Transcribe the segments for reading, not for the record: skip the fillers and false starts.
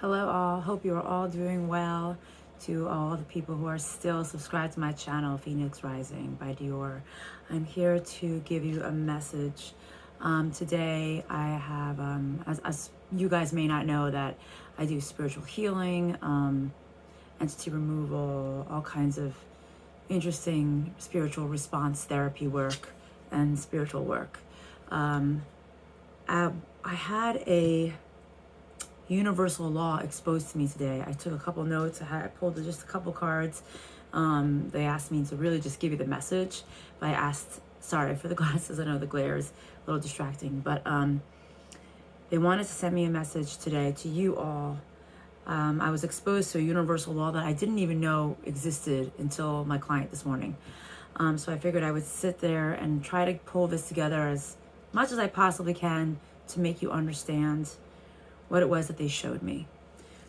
Hello all, hope you are all doing well. To all the people who are still subscribed to my channel, Phoenix Rising by Dior. I'm here to give you a message. Today I have, as you guys may not know, that I do spiritual healing, entity removal, all kinds of interesting spiritual response therapy work and spiritual work. I had a universal law exposed to me today. I took a couple notes. I pulled just a couple cards. They asked me to really just give you the message. But I asked, sorry for the glasses. I know the glare is a little distracting. But they wanted to send me a message today to you all. I was exposed to a universal law that I didn't even know existed until my client this morning. So I figured I would sit there and try to pull this together as much as I possibly can to make you understand what it was that they showed me.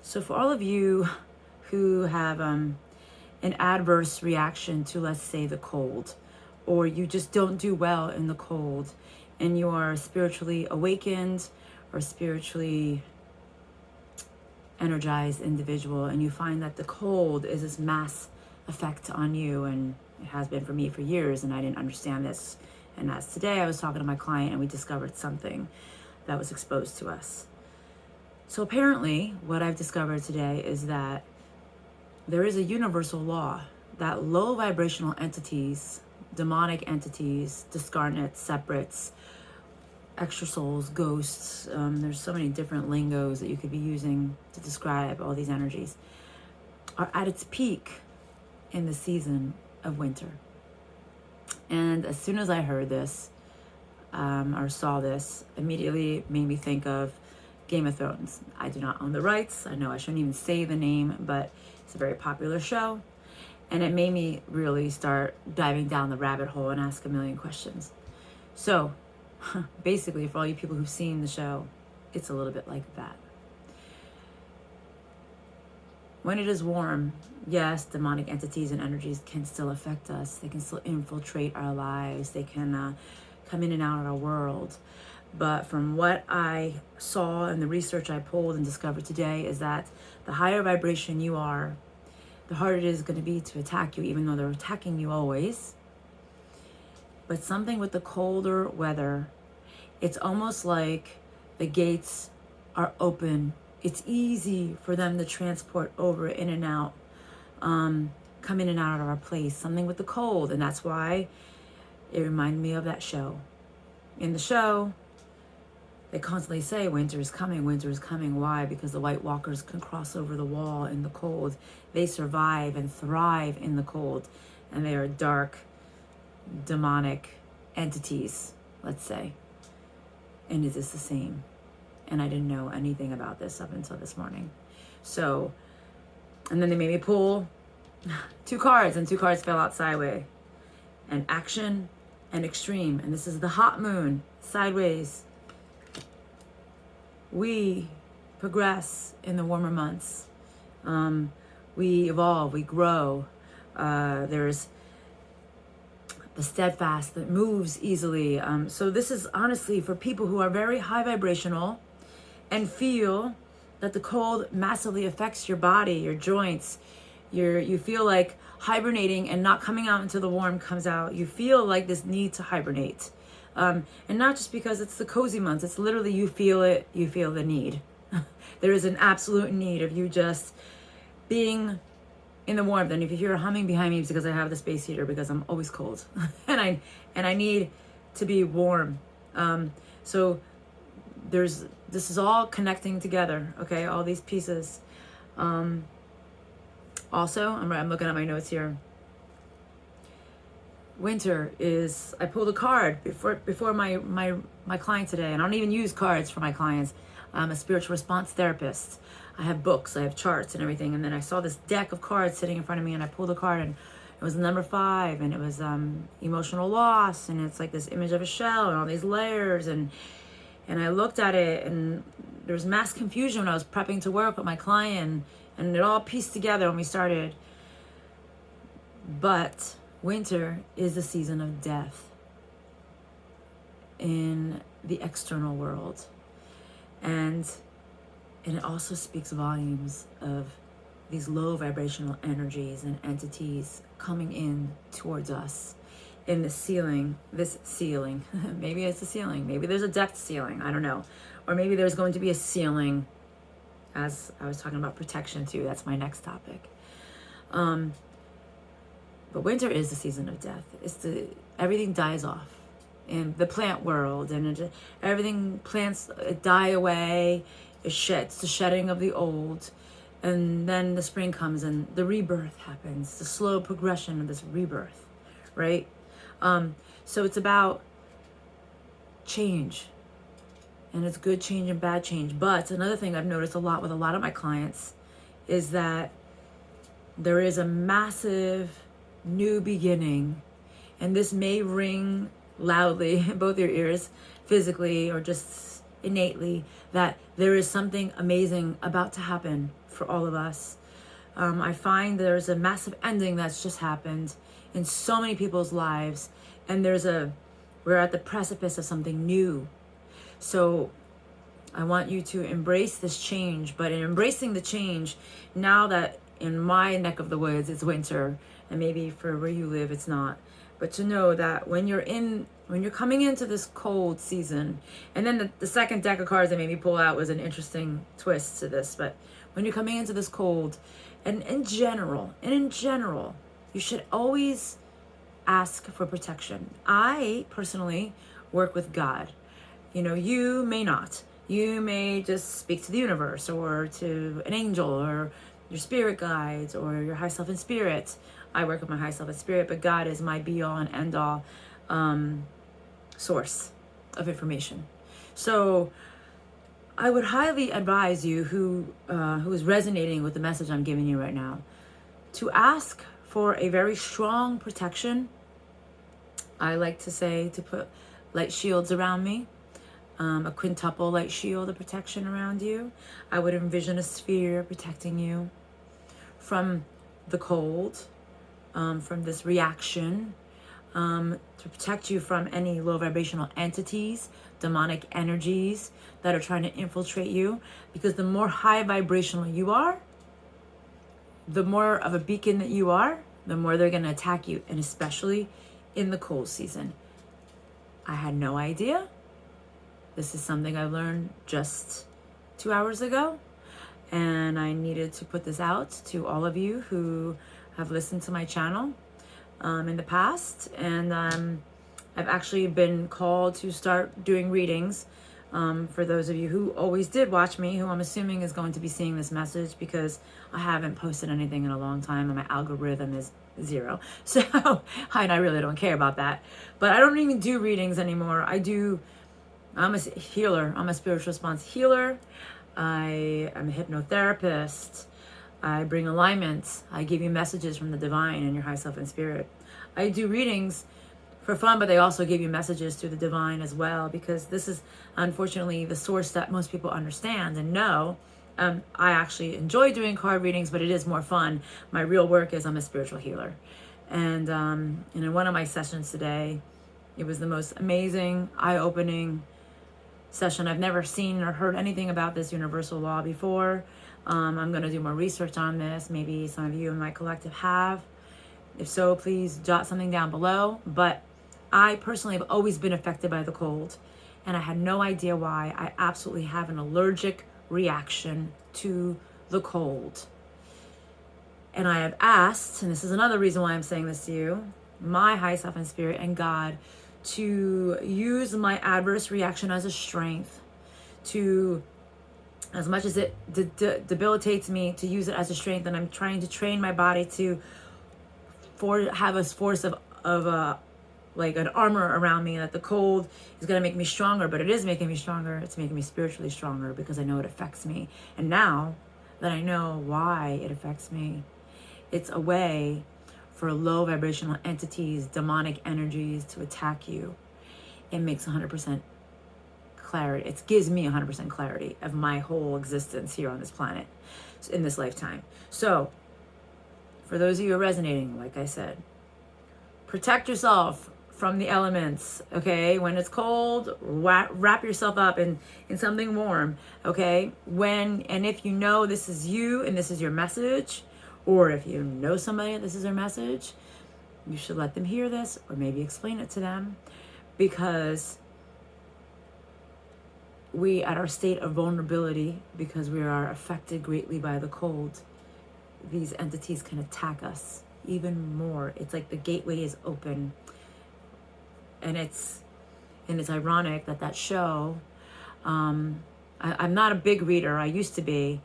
So for all of you who have an adverse reaction to, let's say, the cold, or you just don't do well in the cold, and you are spiritually awakened or spiritually energized individual, and you find that the cold is this mass effect on you, and it has been for me for years, and I didn't understand this. And as today I was talking to my client and we discovered something that was exposed to us. So apparently what I've discovered today is that there is a universal law that low vibrational entities, demonic entities, discarnates, separates, extra souls, ghosts, there's so many different lingos that you could be using to describe all these energies, are at its peak in the season of winter. And as soon as I heard this, or saw this, immediately it made me think of Game of Thrones. I do not own the rights. I know I shouldn't even say the name, but it's a very popular show. And it made me really start diving down the rabbit hole and ask a million questions. So basically, for all you people who've seen the show, it's a little bit like that. When it is warm, yes, demonic entities and energies can still affect us. They can still infiltrate our lives. They can come in and out of our world. But from what I saw and the research I pulled and discovered today is that the higher vibration you are, the harder it is going to be to attack you, even though they're attacking you always. But something with the colder weather, it's almost like the gates are open. It's easy for them to transport over, in and out, come in and out of our place. Something with the cold. And that's why it reminded me of that show. In the show, they constantly say, winter is coming, winter is coming. Why? Because the White Walkers can cross over the wall in the cold. They survive and thrive in the cold. And they are dark, demonic entities, let's say. And is this the same? And I didn't know anything about this up until this morning. So, and then they made me pull two cards, and two cards fell out sideways. And action and extreme. And this is the hot moon, sideways. We progress in the warmer months. We evolve, we grow. There's the steadfast that moves easily. So this is honestly for people who are very high vibrational and feel that the cold massively affects your body, your joints. You feel like hibernating and not coming out until the warm comes out. You feel like this need to hibernate. And not just because it's the cozy months, it's literally you feel it, you feel the need. There is an absolute need of you just being in the warmth. And if you hear a humming behind me, it's because I have the space heater because I'm always cold and I need to be warm. So this is all connecting together, okay? All these pieces. Also, I'm looking at my notes here. Winter is, I pulled a card before my client today, and I don't even use cards for my clients. I'm a spiritual response therapist. I have books, I have charts and everything, and then I saw this deck of cards sitting in front of me, and I pulled a card, and it was number 5, and it was emotional loss, and it's like this image of a shell and all these layers, and I looked at it, and there was mass confusion when I was prepping to work with my client, and it all pieced together when we started. But winter is the season of death in the external world. And And it also speaks volumes of these low vibrational energies and entities coming in towards us in this ceiling, maybe it's a ceiling, maybe there's a depth ceiling, I don't know. Or maybe there's going to be a ceiling, as I was talking about protection too. That's my next topic. But winter is the season of death. Everything dies off in the plant world, and everything, plants die away. It's the shedding of the old. And then the spring comes and the rebirth happens, the slow progression of this rebirth, right? So it's about change, and it's good change and bad change. But another thing I've noticed a lot with a lot of my clients is that there is a massive new beginning, and this may ring loudly in both your ears, physically or just innately, that there is something amazing about to happen for all of us. I find there's a massive ending that's just happened in so many people's lives, and we're at the precipice of something new. So I want you to embrace this change, but in embracing the change, now that in my neck of the woods it's winter, and maybe for where you live it's not, but to know that when you're coming into this cold season, and then the second deck of cards that made me pull out was an interesting twist to this, but when you're coming into this cold, and in general, you should always ask for protection. I personally work with God. You may not. You may just speak to the universe or to an angel or your spirit guides or your high self and spirit. I work with my high self and spirit, but God is my be all and end all source of information. So I would highly advise you who is resonating with the message I'm giving you right now to ask for a very strong protection. I like to say to put light shields around me, a quintuple light shield of protection around you. I would envision a sphere protecting you from the cold, from this reaction, to protect you from any low vibrational entities, demonic energies that are trying to infiltrate you. Because the more high vibrational you are, the more of a beacon that you are, the more they're going to attack you, and especially in the cold season. I had no idea. This is something I learned just 2 hours ago, and I needed to put this out to all of you who have listened to my channel in the past. And I've actually been called to start doing readings for those of you who always did watch me, who I'm assuming is going to be seeing this message, because I haven't posted anything in a long time and my algorithm is 0. So I really don't care about that. But I don't even do readings anymore. I'm a healer. I'm a spiritual response healer. I am a hypnotherapist. I bring alignment. I give you messages from the divine and your high self and spirit. I do readings for fun, but they also give you messages through the divine as well, because this is unfortunately the source that most people understand and know. I actually enjoy doing card readings, but it is more fun. My real work is I'm a spiritual healer. And in one of my sessions today, it was the most amazing, eye-opening session. I've never seen or heard anything about this universal law before. I'm going to do more research on this. Maybe some of you in my collective have. If so, please jot something down below. But I personally have always been affected by the cold, and I had no idea why. I absolutely have an allergic reaction to the cold. And I have asked, and this is another reason why I'm saying this to you, my high self and spirit and God, to use my adverse reaction as a strength, to, as much as it debilitates me, to use it as a strength. And I'm trying to train my body to have a force of like an armor around me, that the cold is going to make me stronger, but it is making me stronger. It's making me spiritually stronger because I know it affects me. And now that I know why it affects me, it's a way for low vibrational entities, demonic energies to attack you. It makes 100% clarity. It gives me 100% clarity of my whole existence here on this planet in this lifetime. So for those of you who are resonating, like I said, protect yourself from the elements, okay? When it's cold, wrap yourself up in something warm, okay? And if you know this is you and this is your message, or if you know somebody this is their message, you should let them hear this, or maybe explain it to them, because we, at our state of vulnerability, because we are affected greatly by the cold, these entities can attack us even more. It's like the gateway is open. And it's ironic that show, I'm not a big reader. I used to be.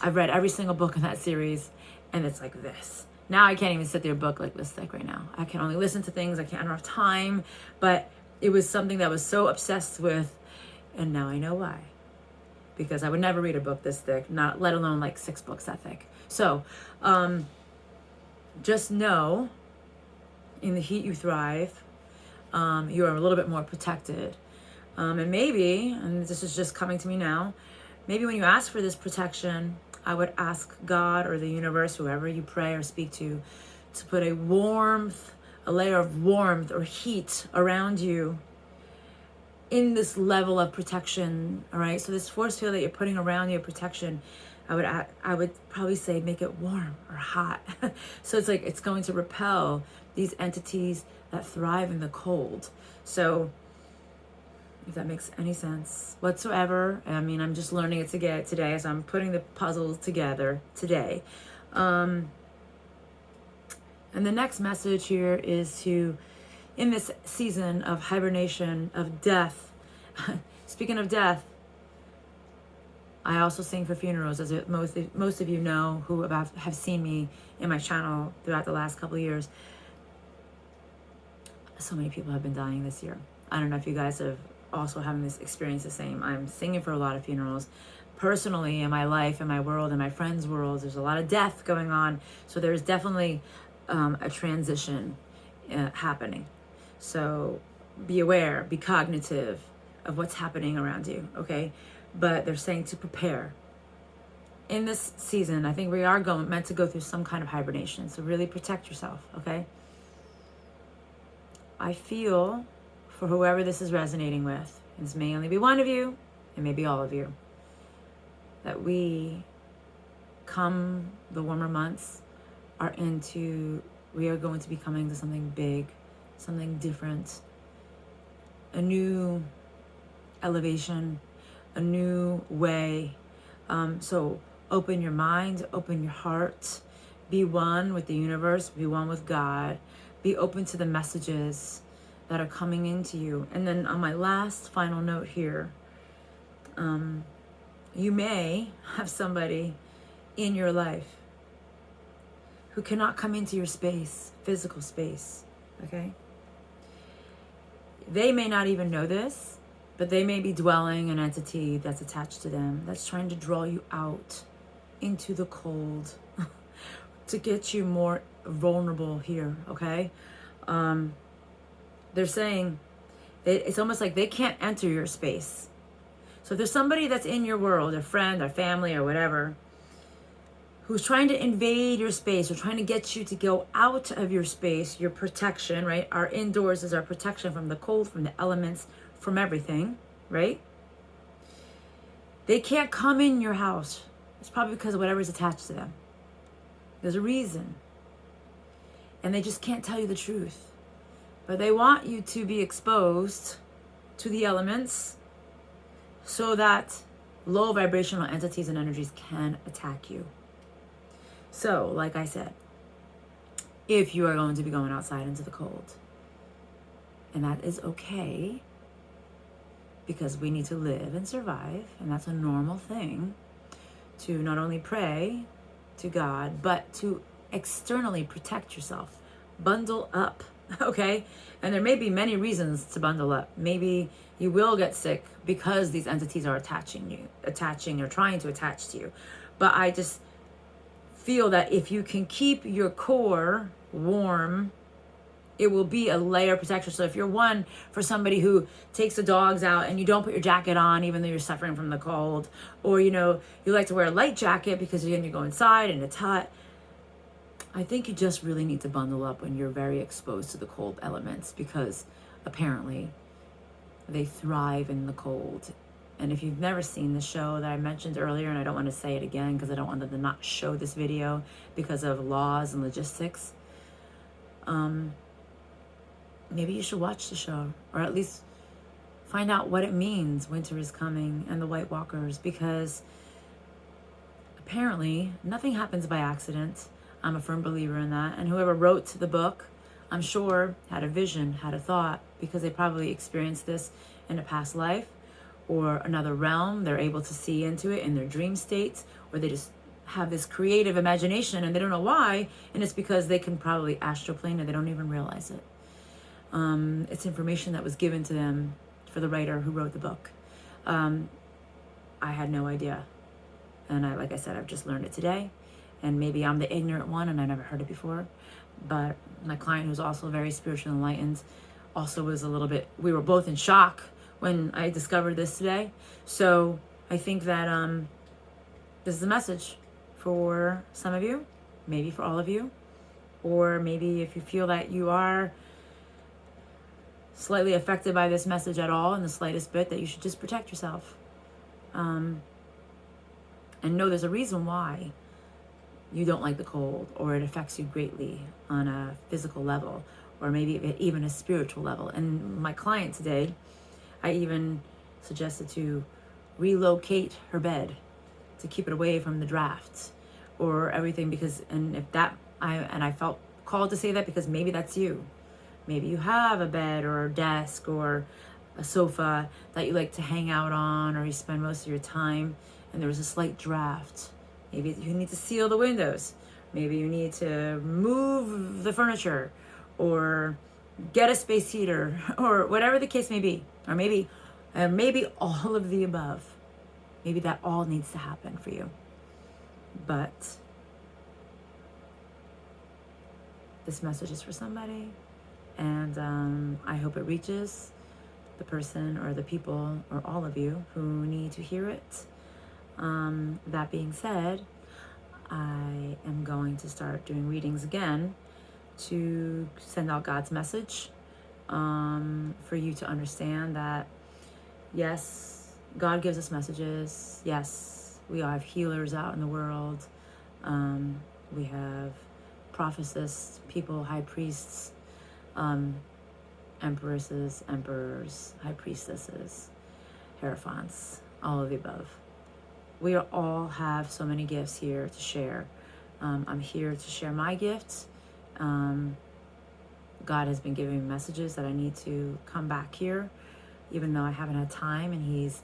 I've read every single book in that series, and it's like this. Now I can't even sit there a book like this thick right now. I can only listen to things. I don't have time. But it was something that I was so obsessed with, and now I know why. Because I would never read a book this thick, not let alone like 6 books that thick. So, just know, in the heat you thrive. You are a little bit more protected. And maybe, and this is just coming to me now, maybe when you ask for this protection, I would ask God or the universe, whoever you pray or speak to put a layer of warmth or heat around you in this level of protection, all right? So this force field that you're putting around your protection, I would probably say make it warm or hot. So it's like it's going to repel these entities that thrive in the cold. So if that makes any sense whatsoever, I mean, I'm just learning it today as I'm putting the puzzles together today. And the next message here is to, in this season of hibernation, of death, speaking of death, I also sing for funerals, as most of you know who have seen me in my channel throughout the last couple of years. So many people have been dying this year. I don't know if you guys have also having this experience the same. I'm singing for a lot of funerals. Personally, in my life, in my world, in my friends' worlds, there's a lot of death going on. So there's definitely a transition happening. So be aware, be cognitive of what's happening around you, okay? But they're saying to prepare. In this season, I think we are meant to go through some kind of hibernation. So really protect yourself, okay? I feel, for whoever this is resonating with, and this may only be one of you, it may be all of you, that we, come the warmer months, we are going to be coming to something big, something different, a new elevation, a new way. So open your mind, open your heart, be one with the universe, be one with God. Be open to the messages that are coming into you. And then on my last final note here, you may have somebody in your life who cannot come into your space, physical space, okay? They may not even know this, but they may be dwelling an entity that's attached to them, that's trying to draw you out into the cold to get you more vulnerable here, okay? They're saying it's almost like they can't enter your space. So if there's somebody that's in your world, a friend or family or whatever, who's trying to invade your space or trying to get you to go out of your space, your protection, right? Our indoors is our protection from the cold, from the elements, from everything, right? They can't come in your house. It's probably because of whatever's attached to them. There's a reason. And they just can't tell you the truth. But they want you to be exposed to the elements so that low vibrational entities and energies can attack you. So, like I said, if you are going to be going outside into the cold, and that is okay, because we need to live and survive, and that's a normal thing, to not only pray to God, but to externally protect yourself. Bundle up, okay? And there may be many reasons to bundle up. Maybe you will get sick because these entities are attaching or trying to attach to you. But I just feel that if you can keep your core warm, it will be a layer of protection. So if you're one for somebody who takes the dogs out and you don't put your jacket on even though you're suffering from the cold, or you like to wear a light jacket because then you go inside and it's hot, I think you just really need to bundle up when you're very exposed to the cold elements, because apparently they thrive in the cold. And if you've never seen the show that I mentioned earlier, and I don't want to say it again because I don't want them to not show this video because of laws and logistics, maybe you should watch the show, or at least find out what it means, winter is coming and the White Walkers, because apparently nothing happens by accident. I'm a firm believer in that. And whoever wrote the book, I'm sure, had a vision, had a thought, because they probably experienced this in a past life or another realm. They're able to see into it in their dream states, or they just have this creative imagination and they don't know why. And it's because they can probably astroplane and they don't even realize it. It's information that was given to them for the writer who wrote the book. I had no idea. And like I said, I've just learned it today. And maybe I'm the ignorant one and I never heard it before. But my client, who's also very spiritually enlightened, also was a little bit, we were both in shock when I discovered this today. So I think that this is a message for some of you, maybe for all of you, or maybe if you feel that you are slightly affected by this message at all in the slightest bit, that you should just protect yourself. And know there's a reason why you don't like the cold, or it affects you greatly on a physical level, or maybe even a spiritual level. And my client today, I even suggested to relocate her bed to keep it away from the drafts or everything, because, and if that, I felt called to say that because maybe that's you. Maybe you have a bed or a desk or a sofa that you like to hang out on, or you spend most of your time, and there was a slight draft. Maybe you need to seal the windows. Maybe you need to move the furniture or get a space heater or whatever the case may be. Or maybe all of the above. Maybe that all needs to happen for you. But this message is for somebody. And I hope it reaches the person or the people or all of you who need to hear it. That being said, I am going to start doing readings again to send out God's message, for you to understand that, yes, God gives us messages. Yes, we have healers out in the world. We have prophetesses, people, high priests, empresses, emperors, high priestesses, hierophants, all of the above. We all have so many gifts here to share. I'm here to share my gifts. God has been giving me messages that I need to come back here, even though I haven't had time, and He's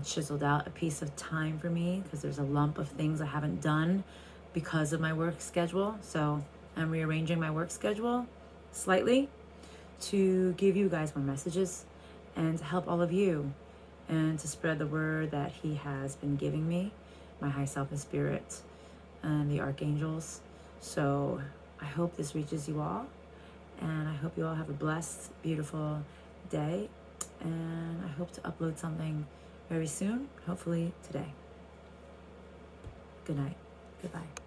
chiseled out a piece of time for me, because there's a lump of things I haven't done because of my work schedule. So I'm rearranging my work schedule slightly to give you guys more messages and to help all of you, and to spread the word that He has been giving me, my high self and spirit, and the archangels. So I hope this reaches you all, and I hope you all have a blessed, beautiful day, and I hope to upload something very soon, hopefully today. Good night. Goodbye.